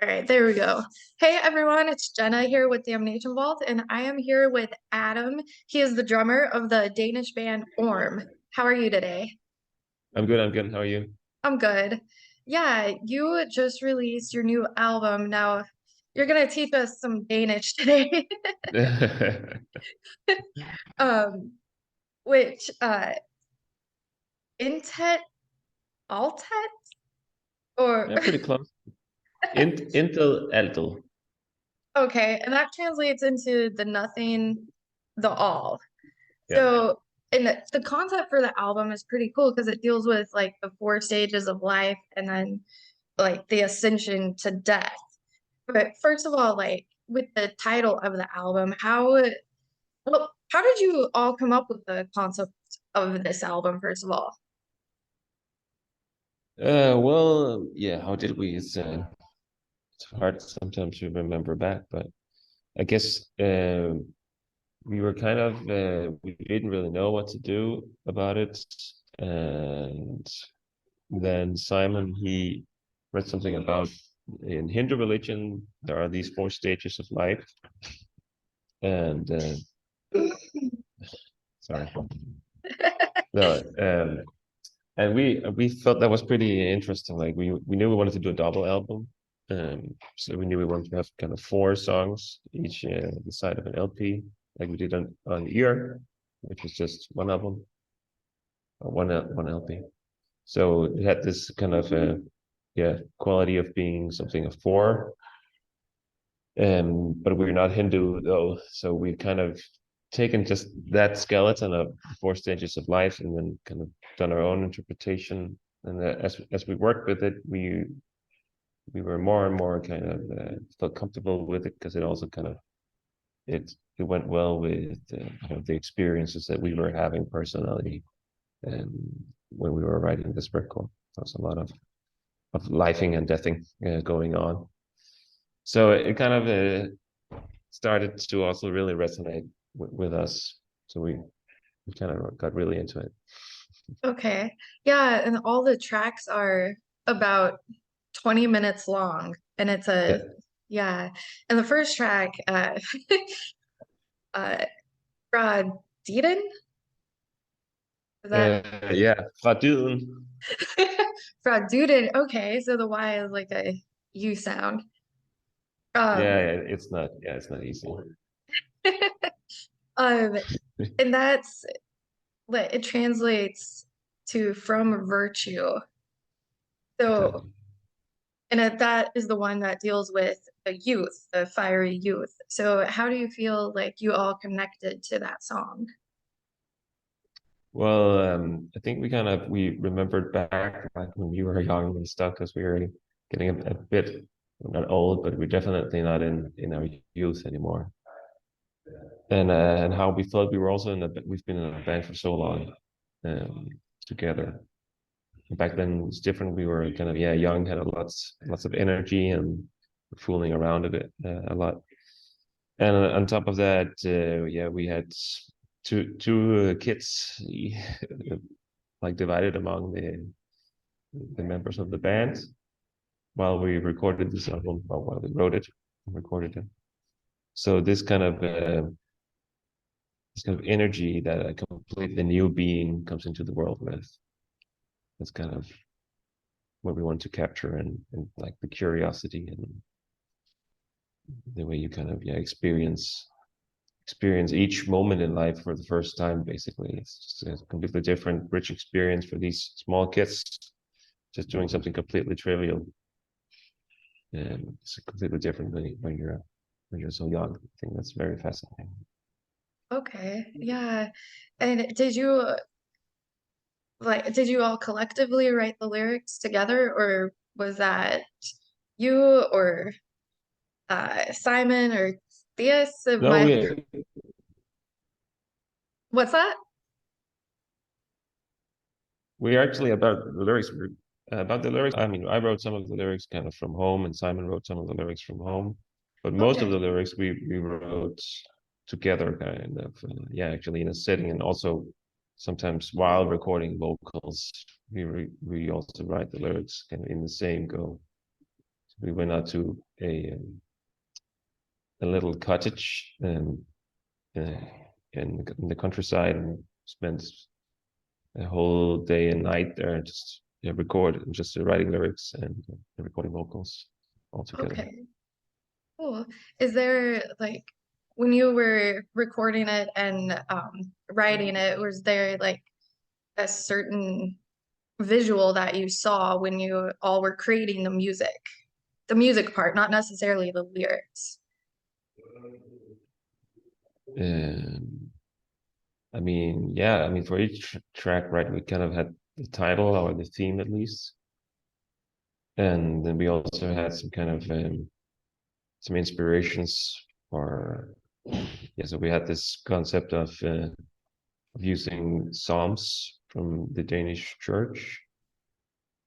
All right, there we go. Hey everyone, it's Jenna here with Damnation Vault, and I am here with Adam. He is the drummer of the Danish band Orm. How are you today? I'm good. I'm good. How are you? I'm good. Yeah, you just released your new album. Now, you're gonna teach us some Danish today. Um, which Intet Altet or Yeah, pretty close. Intel Altel. okay, and that translates into the nothing, the all. Yeah. So, and the concept for the album is pretty cool because it deals with like the four stages of life and then like the ascension to death. But first of all, like with the title of the album, how did you all come up with the concept of this album, first of all? Yeah. How did we? It's hard sometimes to remember back, but I guess we were kind of we didn't really know what to do about it, and then Simon he read something about in Hindu religion there are these four stages of life, and sorry, no, and we felt that was pretty interesting. Like we knew we wanted to do a double album, so we knew we wanted to have kind of four songs each the side of an LP, like we did on Ear, which was just one album, or one LP. So it had this kind of yeah quality of being something of four, but we're not Hindu though, so we kind of taken just that skeleton of the four stages of life and then kind of done our own interpretation. And as we worked with it, we were more and more kind of felt comfortable with it because it also kind of it went well with kind of the experiences that we were having personally and when we were writing this record. There was a lot of lifing and deathing going on. So it kind of started to also really resonate with us. So we kind of got really into it. Okay. Yeah, and all the tracks are about 20 minutes long. And it's Yeah. a, yeah. And the first track, uh, Brad Deeden? Is that Yeah, Fadun. Brad Duden? Okay, so the Y is like a U sound. Yeah, Um, it's not easy. um, and that's like it translates to from virtue. So, Exactly. that is the one that deals with the youth, the fiery youth. So, how do you feel like you all connected to that song? Well, I think we remembered back when we were young and stuff because we were getting a bit not old, but we're definitely not in our youth anymore. And how we felt we were also we've been in a band for so long um, together. Back then it was different. We were kind of yeah young, had a lots of energy and fooling around a bit a lot. And on top of that, yeah, we had two kids like divided among the members of the band while we recorded this album, or while we wrote it and recorded it. So this kind of energy that a completely new being comes into the world with. That's kind of what we want to capture and like the curiosity and the way you kind of yeah experience each moment in life for the first time. Basically, it's just a completely different, rich experience for these small kids, just doing something completely trivial, and it's completely different when you're so young. I think that's very fascinating. Okay, yeah. And did you all collectively write the lyrics together, or was that you or Simon or Theus? No, What's that? we actually about the lyrics. About the lyrics, I mean, I wrote some of the lyrics kind of from home, and Simon wrote some of the lyrics from home. But most of Okay. the lyrics we wrote together, kind of. Yeah, actually in a setting, and also sometimes while recording vocals, we also write the lyrics kind of in the same go. We went out to a little cottage uh, in the countryside and spent a whole day and night there, just just writing lyrics and recording vocals all together. Okay, cool. Is there like when you were recording it and writing it, was there like a certain visual that you saw when you all were creating the music part, not necessarily the lyrics? Um, I mean, yeah, I mean, for each track, right, we kind of had the title or the theme at least, and then we also had some kind of some inspirations for, yeah. So we had this concept of using psalms from the Danish church,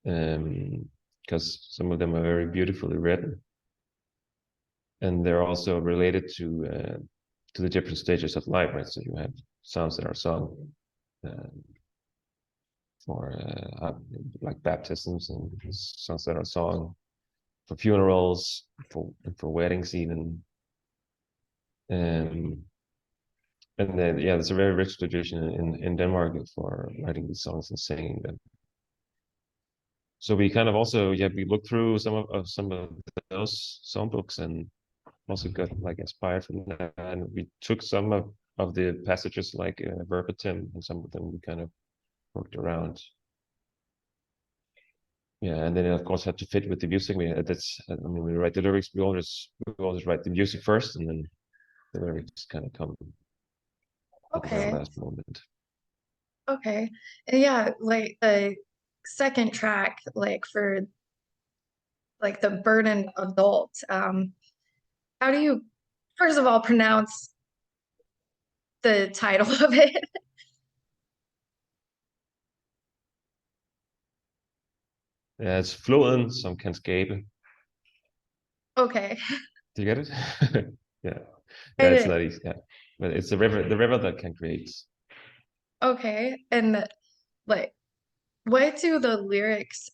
because some of them are very beautifully written, and they're also related to the different stages of life, right? So you have psalms that are sung um, for like baptisms, and songs that are sung for funerals, for weddings even. Um, and then yeah, there's a very rich tradition in Denmark for writing these songs and singing them. So we kind of also we looked through some of those songbooks and also got like inspired from that, and we took some of the passages like verbatim, and some of them we kind of worked around. Yeah, and then it of course had to fit with the music. I mean, when we write the lyrics, we always write the music first, and then the lyrics kind of come at the very Okay, last moment. okay. And yeah, like the second track, like for like the burdened adult, how do you first of all pronounce the title of it? Yeah, it's fluent, some can skape. Okay. Do you get it? Yeah, yeah, it's And not easy. Yeah, but it's the river that can create. okay. And like what do the lyrics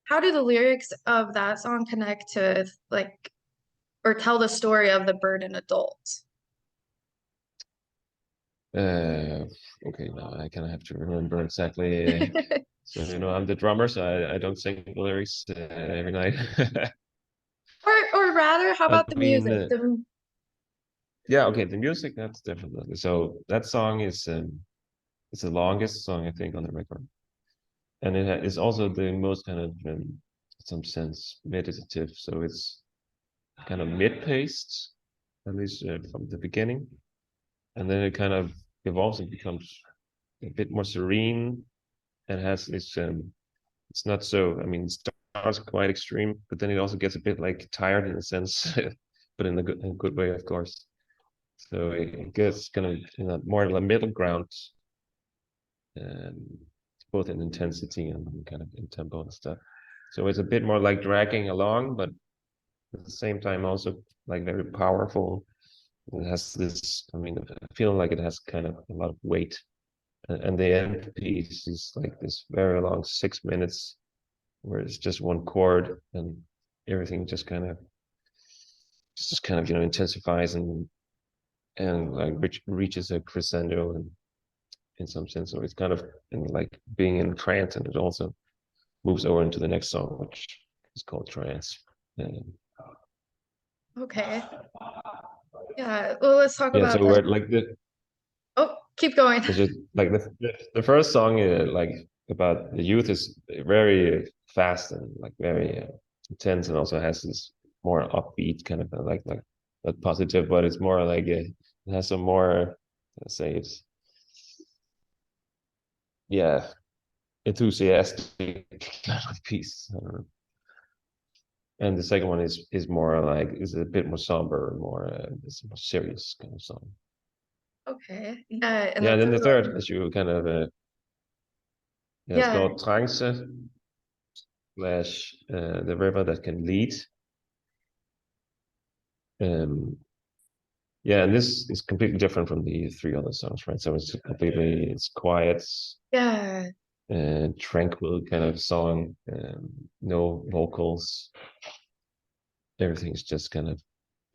how do the lyrics of that song connect to like or tell the story of the burdened adult? Uh, okay, now I kind of have to remember exactly. So I'm the drummer, so I don't sing the lyrics every night. Or rather, how I about the mean, music? yeah, okay, the music that's definitely. So that song is it's the longest song I think on the record, and is also the most kind of in some sense meditative. So it's kind of mid-paced, at least from the beginning, and then it kind of evolves and becomes a bit more serene and has this it's not so, I mean, it starts quite extreme, but then it also gets a bit like tired in a sense, but in a good way, of course. So it gets kind of more of a middle ground, um, both in intensity and kind of in tempo and stuff. So it's a bit more like dragging along, but at the same time also like very powerful. It has this, I mean, feeling like it has kind of a lot of weight. And the end piece is like this very long 6 minutes where it's just one chord and everything just kind of intensifies and like reaches a crescendo and in some sense. So it's kind of in like being in trance, and it also moves over into the next song, which is called trance. And Okay. Yeah. Well, let's talk yeah, about so we're like the oh, keep going. it's just like the first song like about the youth is very fast and like very intense, and also has this more upbeat kind of like not positive, but it's more like it has some more, let's say it's, yeah, enthusiastic kind of piece. I don't know. And the second one is more like is a bit more somber, more it's a more serious kind of song. Okay. Yeah. And Yeah, the and then third the third, one. as you kind of yeah, it's Yeah. called Trance slash the river that can lead. Um, yeah, and this is completely different from the three other songs, right? So it's quiet, Yeah. tranquil kind of song, no vocals. everything's just kind of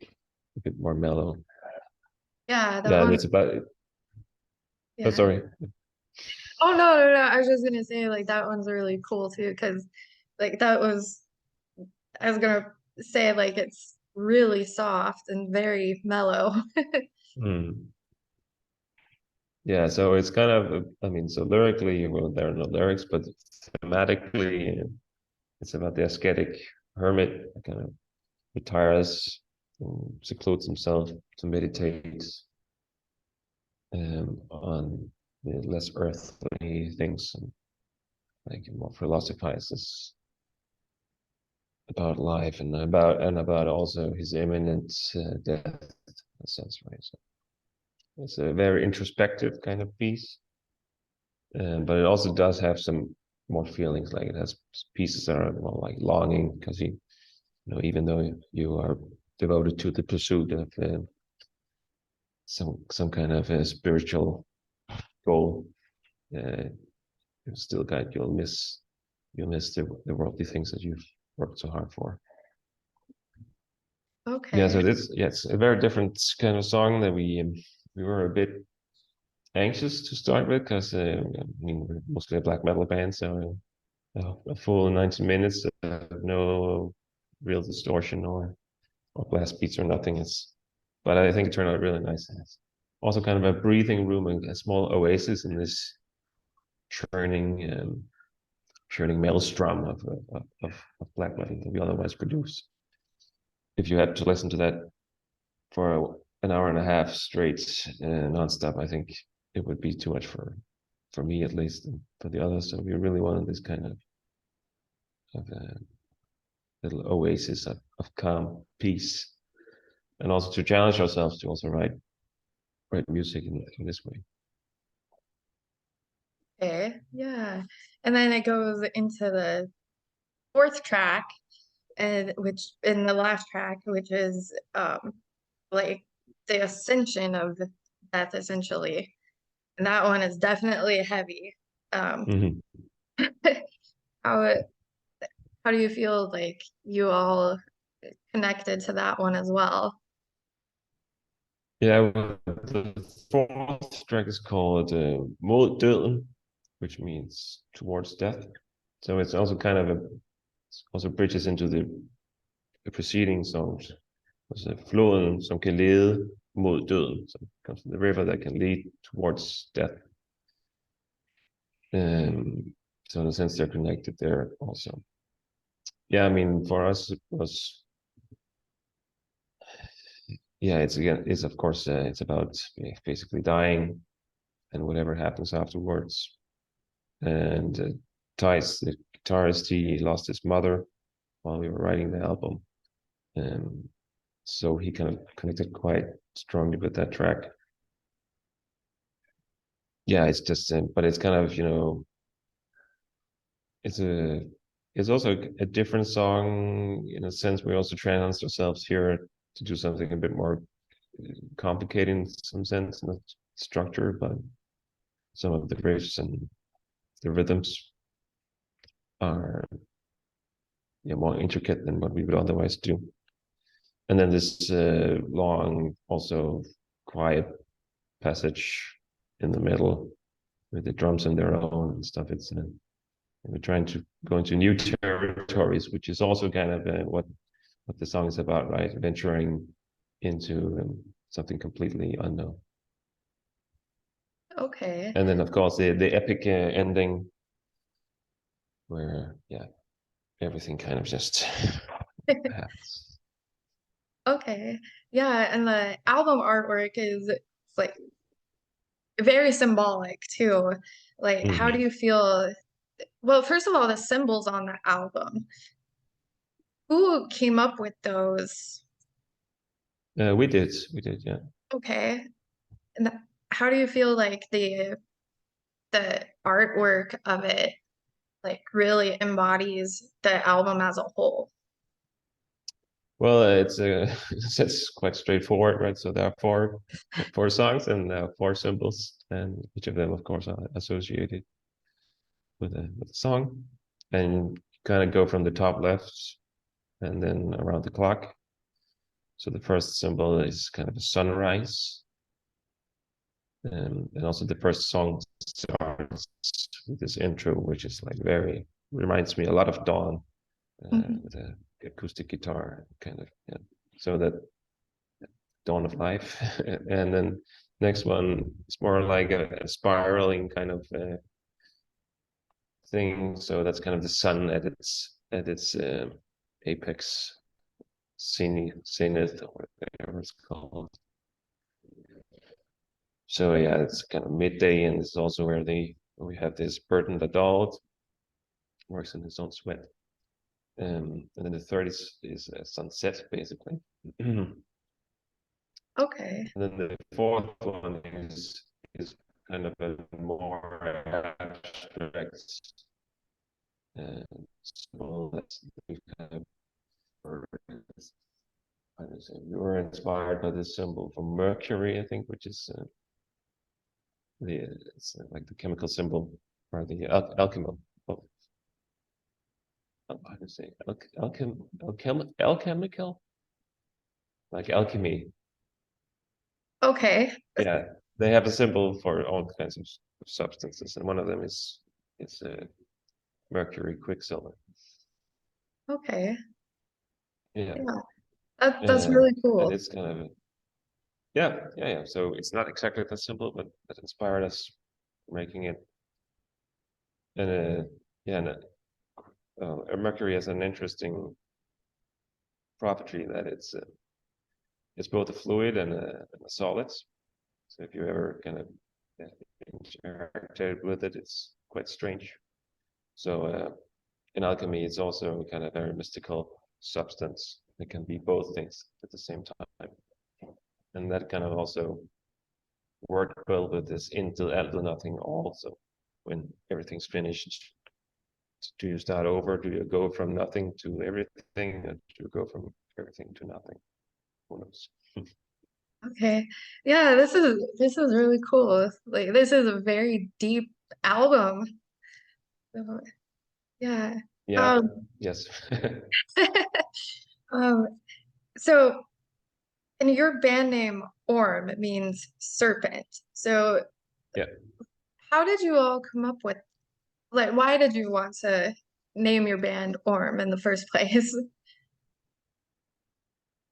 a bit more mellow. Yeah, that Yeah, and one. it's about. Oh, Yeah. sorry. Oh no, no, no. I was just gonna say like that one's really cool too, because like that was I was gonna say like it's really soft and very mellow. Hmm. Yeah, so it's kind of, I mean, so lyrically, well, there are no lyrics, but thematically, it's about the ascetic hermit that kind of retires and secludes himself to meditate on the less earthly things and like more philosophizes about life and about also his imminent death, in a sense, right? So it's a very introspective kind of piece. But it also does have some more feelings. Like it has pieces that are more like longing because even though you are devoted to the pursuit of some kind of a spiritual goal, uh, you still got you'll miss the worldly things that you've worked so hard for. Yeah, so Okay. it's a very different kind of song that we were a bit anxious to start with because I mean we're mostly a black metal band, so a full 90 minutes, no real distortion or blast beats or nothing. But I think it turned out really nice. It's also kind of a breathing room and a small oasis in this churning, churning maelstrom of black metal that we otherwise produce. If you had to listen to that for an hour and a half straight, nonstop, I think it would be too much for me at least, and for the others. So we really wanted this kind of little oasis of calm, peace, and also to challenge ourselves to also write music in this way. Okay. Yeah. And then it goes into the fourth track, and which in the last track, which is like the ascension of death essentially. And that one is definitely heavy. Um, Hmm. how how do you feel like you all connected to that one as well? Yeah, well, the fourth track is called Mod Døden, which means towards death. So it's also kind of also bridges into the preceding songs. There's floden som kan lede mod døden, so comes from the river that can lead towards death. So in a sense, they're connected there also. Yeah, I mean, for us, it was, yeah, it's of course, it's about basically dying and whatever happens afterwards. And Tice, the guitarist, he lost his mother while we were writing the album. And so he kind of connected quite strongly with that track. Yeah, it's just, but it's kind of, it's a, it's also a different song in a sense. We also challenged ourselves here to do something a bit more complicated in some sense, not structure, but some of the riffs and the rhythms are, yeah, more intricate than what we would otherwise do. And then this long, also quiet passage in the middle with the drums on their own and stuff. We're trying to go into new territories, which is also kind of what the song is about, right? Venturing into something completely unknown. Okay. And then, of course, the epic ending where, yeah, everything kind of just happens. Okay. Yeah, and the album artwork is like very symbolic too. Like, how do Mhm. you feel? Well, first of all, the symbols on the album. Who came up with those? We did, yeah. Okay. And how do you feel like the artwork of it like really embodies the album as a whole? Well, it's quite straightforward, right? So there are four songs and four symbols, and each of them, of course, are associated with the song. And kind of go from the top left and then around the clock. So the first symbol is kind of a sunrise. And also the first song starts with this intro, which is like very, reminds me a lot of Dawn, Mhm. with a acoustic guitar kind of, yeah. So that dawn of life. And then next one is more like a spiraling kind of thing. So that's kind of the sun at its apex, zenith, or whatever it's called. So yeah, it's kind of midday, and it's also where we have this burdened adult works in his own sweat. And then the third is a sunset, basically. And Okay. then the fourth one is kind of a more abstract symbol that's kind of, I don't say, we were inspired by this symbol from Mercury, I think, which is it's like the chemical symbol or the alchemical. Oh, how to say alchemical, like alchemy. Okay. Yeah, they have a symbol for all kinds of substances, and one of them is mercury quicksilver. Okay. Yeah, Yeah. That's really and cool. it's kind of, yeah, yeah, yeah. So it's not exactly that simple, but that inspired us making it. And yeah, and mercury has an interesting property that it's both a fluid and a solid. So if you ever kind of interacted with it, it's quite strange. So in alchemy, it's also kind of a very mystical substance. It can be both things at the same time, and that kind of also worked well with this into do nothing. Also, when everything's finished, do you start over? Do you go from nothing to everything? Or do you go from everything to nothing? Who knows? Okay. Yeah, this is really cool. Like this is a very deep album. So, yeah. Yeah. Um, Yes. um, so and your band name Orm means serpent. So Yeah. how did you all come up with like why did you want to name your band Orm in the first place?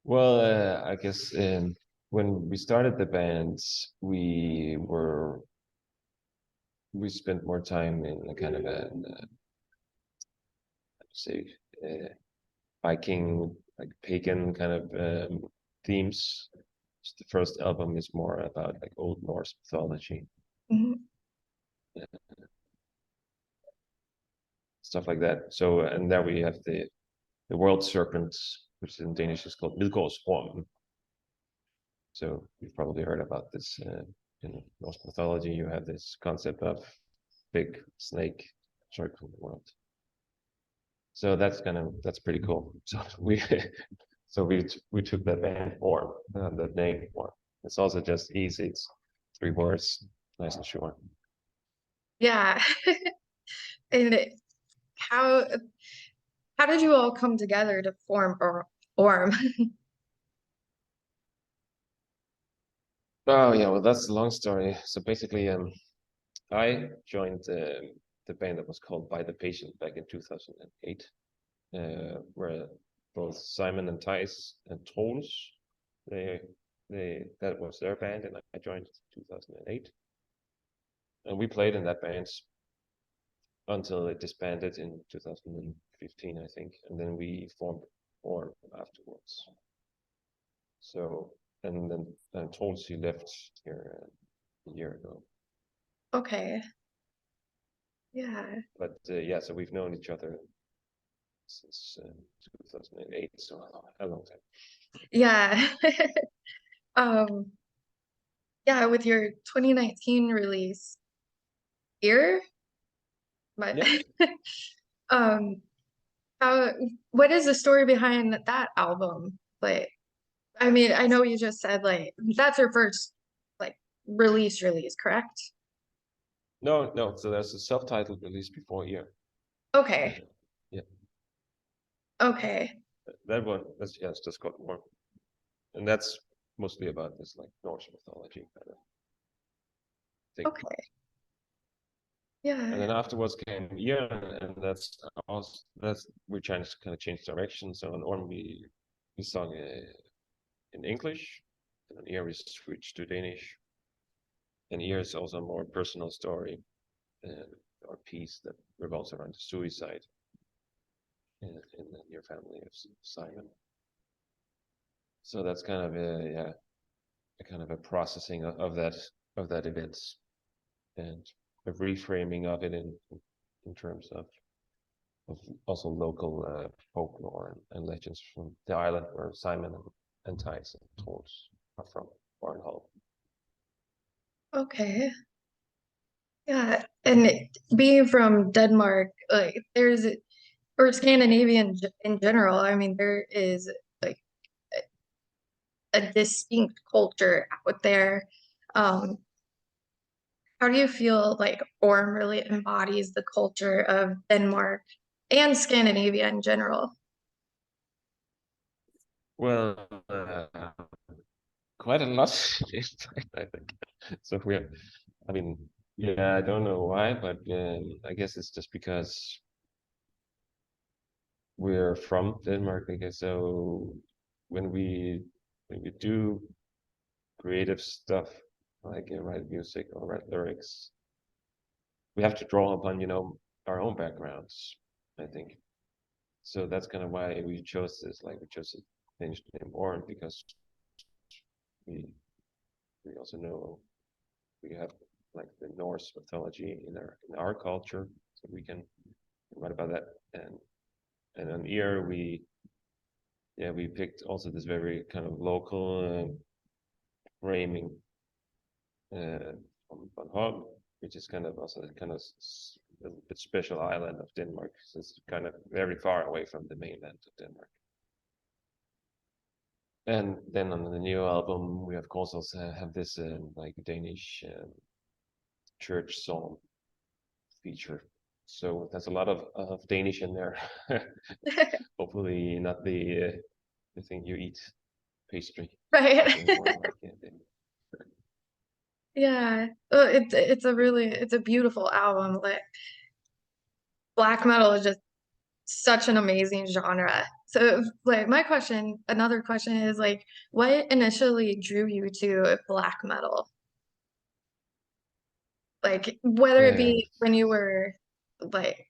Well, I guess when we started the band, we spent more time in a kind of a say uh, Viking, like pagan kind of themes. The first album is more about like Old Norse mythology, Mhm. stuff like that. So and there we have the world serpent, which in Danish is called Midgårdsorm. So you've probably heard about this in Norse mythology. You have this concept of big snake circling the world. So that's pretty cool. So we took that band Orm, that name Orm. It's also just easy. It's 3 words, nice and short. Yeah. And how how did you all come together to form Orm? Oh yeah, well that's a long story. So basically, I joined the band that was called By the Patient back in 2008, where both Simon and Thijs and Troels, they that was their band, and I joined in 2008, and we played in that band until it disbanded in 2015, I think, and then we formed Orm afterwards. So and then Troels, he left here a year ago. Okay. Yeah. But yeah, so we've known each other since 2008, so a long time. Yeah. Um, yeah, with your 2019 release here, but Yeah. um, how what is the story behind that album? Like, I mean, I know you just said like that's your first like release, correct? No, no. So there's a self-titled release before here. Okay. Uh, yeah, Okay. that one. That's, yeah, it's just called Warm. and that's mostly about this like Norse mythology kind of thing. Okay. And Yeah. then afterwards came Ian, and that's we kind of changed direction. So on Orm we sung in English, and on Ear we switched to Danish. And Ear is also a more personal story, or piece that revolves around the suicide in your family of Simon. So that's kind of a kind of a processing of that event and a reframing of it in terms of also local folklore and legends from the island where Simon and Tyson towards are from, Barnhold. Okay. Yeah. And being from Denmark, like there's or Scandinavian in general, I mean, there is like a distinct culture out there. Um, how do you feel like Orm really embodies the culture of Denmark and Scandinavia in general? Well, quite a lot, I think. So I mean, yeah, I don't know why, but I guess it's just because we're from Denmark, I guess. So when we do creative stuff, like write music or write lyrics, we have to draw upon, our own backgrounds, I think. So that's kind of why we chose this. Like we chose to change the name Oren because we we also know we have like the Norse mythology in our culture, so we can write about that. And on Ear we picked also this very kind of local framing from Bornholm, which is kind of also kind of a bit special island of Denmark. So it's kind of very far away from the mainland of Denmark. And then on the new album, we of course also have this like Danish church song feature. So there's a lot of Danish in there. Hopefully not the thing you eat, pastry. Right. Something more like it. Yeah. It's a beautiful album. Like black metal is just such an amazing genre. So like another question is like what initially drew you to black metal? Like whether it Uh, be when you were like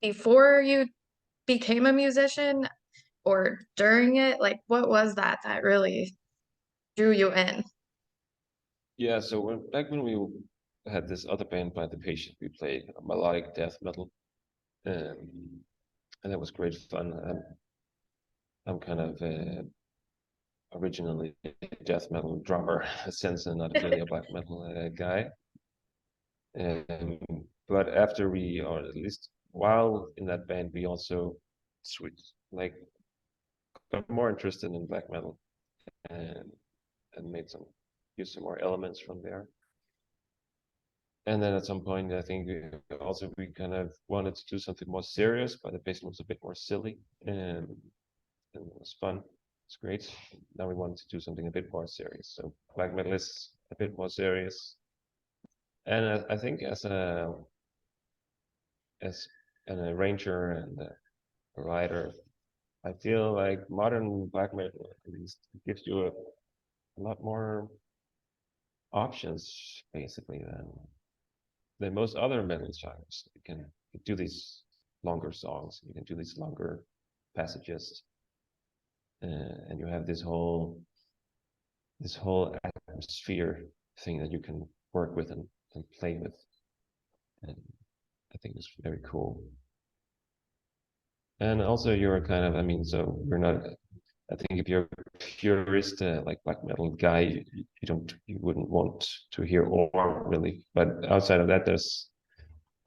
before you became a musician or during it, like what was that that really drew you in? yeah, so back when we had this other band by the Patient, we played melodic death metal, um, and that was great fun. I'm kind of originally a death metal drummer, since I'm not really a black metal guy. Um, but after or at least while in that band, we also switched, like, got more interested in black metal and made use some more elements from there. And then at some point, I think we kind of wanted to do something more serious, but the bass was a bit more silly, and it was fun. It's great. Now we wanted to do something a bit more serious. So black metal is a bit more serious, and I think as an arranger and a writer, I feel like modern black metal at least gives you a lot more options basically than most other metal genres. You can do these longer songs, you can do these longer passages, and you have this whole atmosphere thing that you can work with and play with, and I think it's very cool. And also, you're kind of, I mean, so we're not. I think if you're a purist, like black metal guy, you wouldn't want to hear Orm really. But outside of that, there's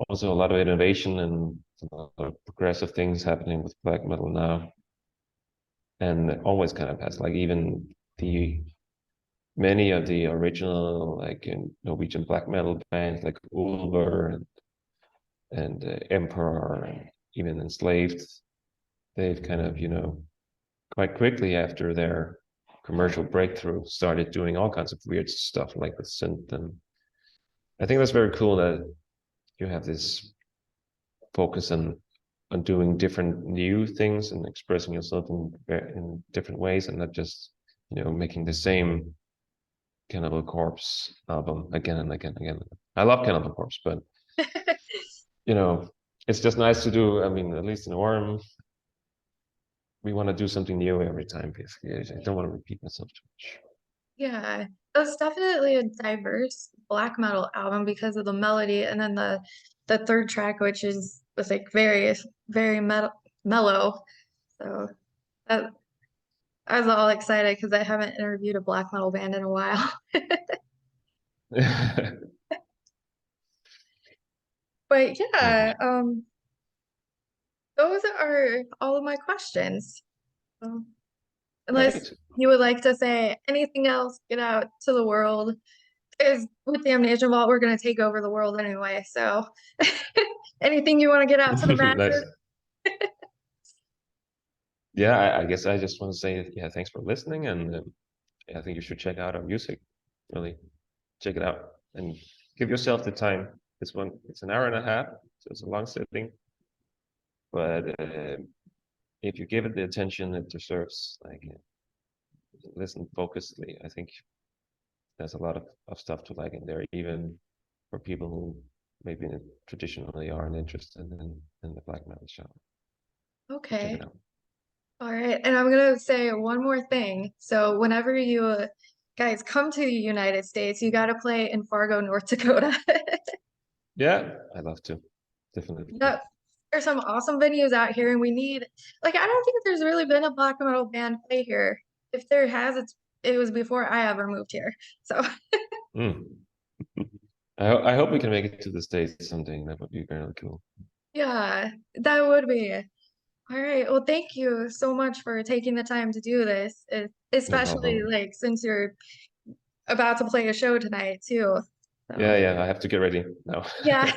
also a lot of innovation and a lot of progressive things happening with black metal now, and it always kind of has like even the many of the original like in Norwegian black metal bands like Ulver and Emperor and even Enslaved, they've kind of quite quickly after their commercial breakthrough, started doing all kinds of weird stuff like the synth. And I think that's very cool that you have this focus on doing different new things and expressing yourself in different ways, and not just making the same Cannibal Corpse album again and again and again. I love Cannibal Corpse, but you know, it's just nice to do. I mean, at least in Orm, we want to do something new every time, basically. I don't want to repeat myself too much. Yeah, it's definitely a diverse black metal album because of the melody, and then the third track, which is was like very mellow. So that, I was all excited because I haven't interviewed a black metal band in a while. But yeah, those are all of my questions. Um, Unless Great. you would like to say anything else, get out to the world. Because with the Amnesia Vault, we're going to take over the world anyway. So anything you want to get out to the Nice. masses? Yeah, I guess I just want to say, yeah, thanks for listening, and I think you should check out our music. Really, check it out and give yourself the time. This one, it's an hour and a half, so it's a long sitting. But if you give it the attention it deserves, like listen focusedly, I think there's a lot of stuff to like in there, even for people who maybe traditionally aren't interested in the black metal genre. So check it Okay. out. All right. And I'm going to say one more thing. So whenever you guys come to the United States, you got to play in Fargo, North Dakota. Yeah, I love to. Definitely. Yep. There's some awesome venues out here, and we need, like, I don't think there's really been a black metal band play here. If there has, it was before I ever moved here. So Mm. I hope we can make it to the States someday. That would be very cool. yeah, that would be. All right. Well, thank you so much for taking the time to do this, No especially problem. like since you're about to play a show tonight too. Yeah, So, yeah, I have to get ready now. yeah.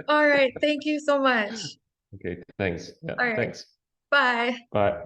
All right. Thank you so much. Okay, thanks. Yeah, All right. thanks. Bye. Bye.